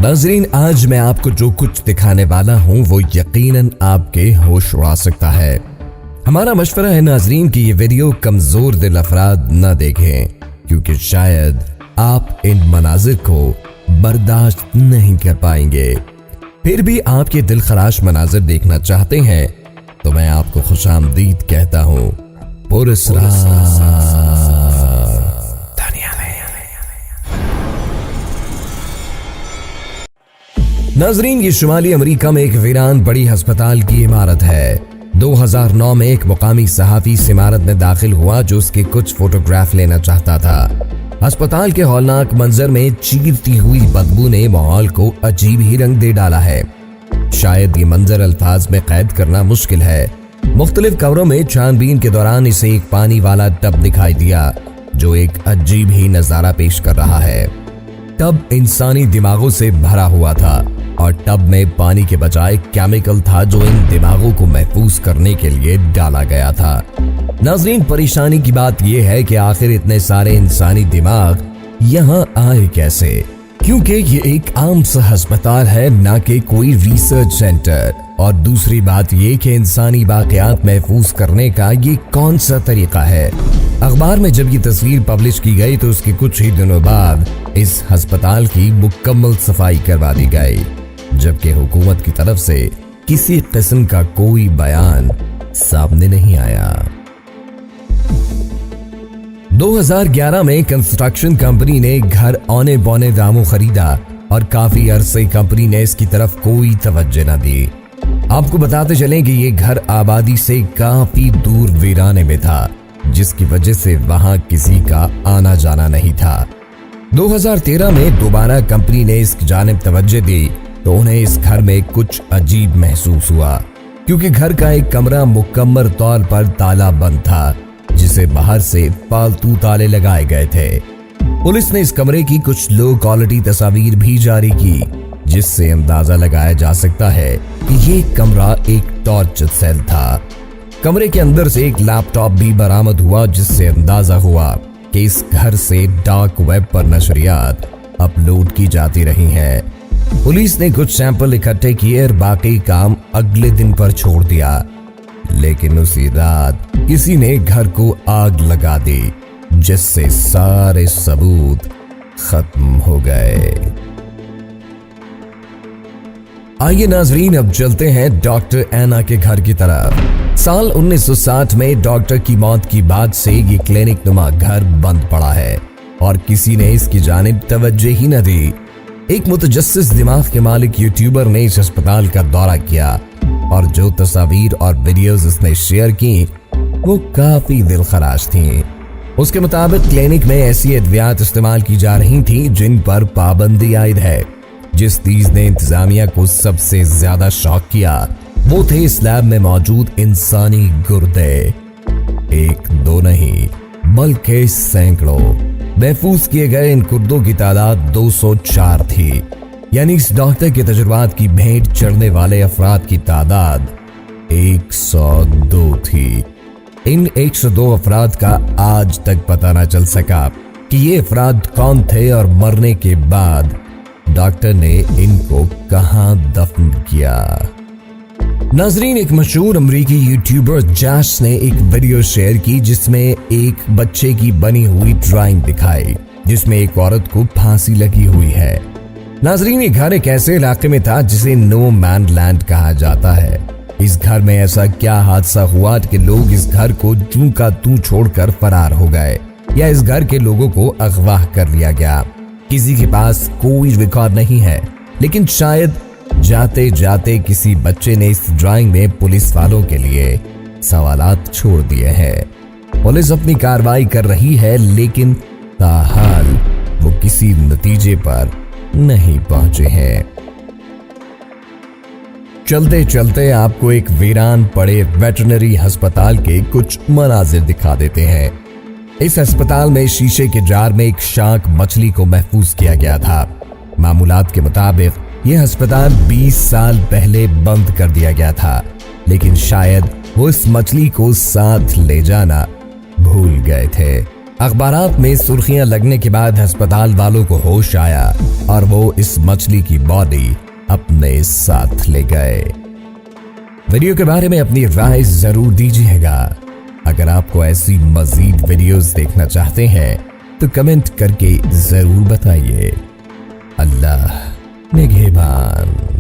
नाज़रीन, आज मैं आपको जो कुछ दिखाने वाला हूँ वो यकीनन आपके होश उड़ा सकता है। हमारा मशवरा है नाज़रीन कि ये वीडियो कमजोर दिल अफराद न देखें, क्योंकि शायद आप इन मनाजिर को बर्दाश्त नहीं कर पाएंगे। फिर भी आप ये दिलखराश मनाजिर देखना चाहते हैं तो मैं आपको खुशामदीद कहता हूँ। नाज़रीन, ये शुमाली अमेरिका में एक वीरान बड़ी अस्पताल की इमारत है। 2009 में एक मुकामी सहाफी इस इमारत में दाखिल हुआ जो उसके कुछ फोटोग्राफ लेना चाहता था। अस्पताल के हौलनाक मंजर में चीरती हुई बदबू ने माहौल को अजीब ही रंग दे डाला है। शायद ये मंजर अल्फाज में कैद करना मुश्किल है। मुख्तलिफ कमरों में छानबीन के दौरान इसे एक पानी वाला टब दिखाई दिया जो एक अजीब ही नजारा पेश कर रहा है। टब इंसानी दिमागों से भरा हुआ था और टब में पानी के बजाय केमिकल था जो इन दिमागों को महफूज करने के लिए डाला गया था। नाज़रीन, परेशानी की बात यह है कि आखिर इतने सारे इंसानी दिमाग यहाँ आए कैसे, क्योंकि ये एक आम सा अस्पताल है, ना कि कोई रिसर्च सेंटर। और दूसरी बात ये कि इंसानी वाकयात महफूज करने का ये कौन सा तरीका है। अखबार में जब ये तस्वीर पब्लिश की गई तो उसके कुछ ही दिनों बाद इस अस्पताल की मुकम्मल सफाई करवा दी गई, जबकि हुकूमत की तरफ से किसी किस्म का कोई बयान सामने नहीं आया। 2011 में कंस्ट्रक्शन कंपनी ने घर औने पौने दामों खरीदा और काफी अरसे कंपनी ने इसकी तरफ कोई तवज्जो न दी। आपको बताते चलें कि ये घर आबादी से काफी दूर वीराने में था, जिसकी वजह से वहां किसी का आना जाना नहीं था। 2013 में दोबारा कंपनी ने इस जानिब तवज्जो दी तो उन्हें इस घर में कुछ अजीब महसूस हुआ, क्योंकि घर का एक कमरा मुकम्मल तौर पर ताला बंद था, जिसे बाहर से फालतू ताले लगाए गए थे। पुलिस ने इस कमरे की कुछ लो क्वालिटी तस्वीर भी जारी की, जिससे अंदाजा लगाया जा सकता है कि ये कमरा एक टॉर्चर सेल था। कमरे के अंदर से एक लैपटॉप भी बरामद हुआ, जिससे अंदाजा हुआ कि इस घर से डार्क वेब पर नशरियात अपलोड की जाती रही हैं। पुलिस ने कुछ सैंपल इकट्ठे किए और बाकी काम अगले दिन पर छोड़ दिया, लेकिन उसी रात किसी ने घर को आग लगा दी, जिससे सारे सबूत खत्म हो गए। आइए नाजरीन, अब चलते हैं डॉक्टर एना के घर की तरफ। साल 1960 में डॉक्टर की मौत की बाद से ये क्लिनिक नुमा घर बंद पड़ा है और किसी ने इसकी जानिब तवज्जो ही न दी। एक मुतजस्सिस दिमाग के मालिक यूट्यूबर ने इस अस्पताल का दौरा किया और जो तस्वीर और वीडियोस उसने शेयर की वो काफी दिलखराश थी। उसके मुताबिक क्लिनिक में ऐसी अद्वियात इस्तेमाल की जा रही थी जिन पर पाबंदी आयद है। जिस चीज ने इंतजामिया को सबसे ज्यादा शॉक किया वो थे इस लैब में मौजूद इंसानी गुर्दे। एक दो नहीं बल्कि सैकड़ों महफूज किए गए इन गुर्दों की तादाद 204 थी। यानी इस डॉक्टर के तजुर्बात की भेंट चढ़ने वाले अफराद की तादाद 102 थी। इन 102 अफराद का आज तक पता न चल सका कि ये अफराद कौन थे और मरने के बाद डॉक्टर ने इनको कहां दफन किया। नाजरीन, एक मशहूर अमरीकी यूट्यूबर जैश ने एक वीडियो शेयर की जिसमें एक बच्चे की बनी हुई ड्राइंग दिखाई, जिसमें एक औरत को फांसी लगी हुई है। नाजरीन, ये घर एक ऐसे इलाके में था जिसे नो मैन लैंड कहा जाता है। इस घर में ऐसा क्या हादसा हुआ कि लोग इस घर को जूं का तूं छोड़कर फरार हो गए, या इस घर के लोगों को अगवा कर लिया गया। किसी के पास कोई रिकॉर्ड नहीं है, लेकिन शायद जाते जाते किसी बच्चे ने इस ड्राइंग में पुलिस वालों के लिए सवालात छोड़ दिए हैं। पुलिस अपनी कार्रवाई कर रही है, लेकिन ताहाल वो किसी नतीजे पर नहीं पहुंचे हैं। चलते चलते आपको एक वीरान पड़े वेटरनरी अस्पताल के कुछ मनाजिर दिखा देते हैं। इस अस्पताल में शीशे के जार में एक शार्क मछली को महफूज किया गया था। मामूलात के मुताबिक यह अस्पताल 20 साल पहले बंद कर दिया गया था, लेकिन शायद वो इस मछली को साथ ले जाना भूल गए थे। अखबारात में सुर्खियां लगने के बाद अस्पताल वालों को होश आया और वो इस मछली की बॉडी अपने साथ ले गए। वीडियो के बारे में अपनी राय जरूर दीजिएगा। अगर आपको ऐसी मजीद वीडियोस देखना चाहते हैं तो कमेंट करके जरूर बताइए। अल्लाह निगहबान।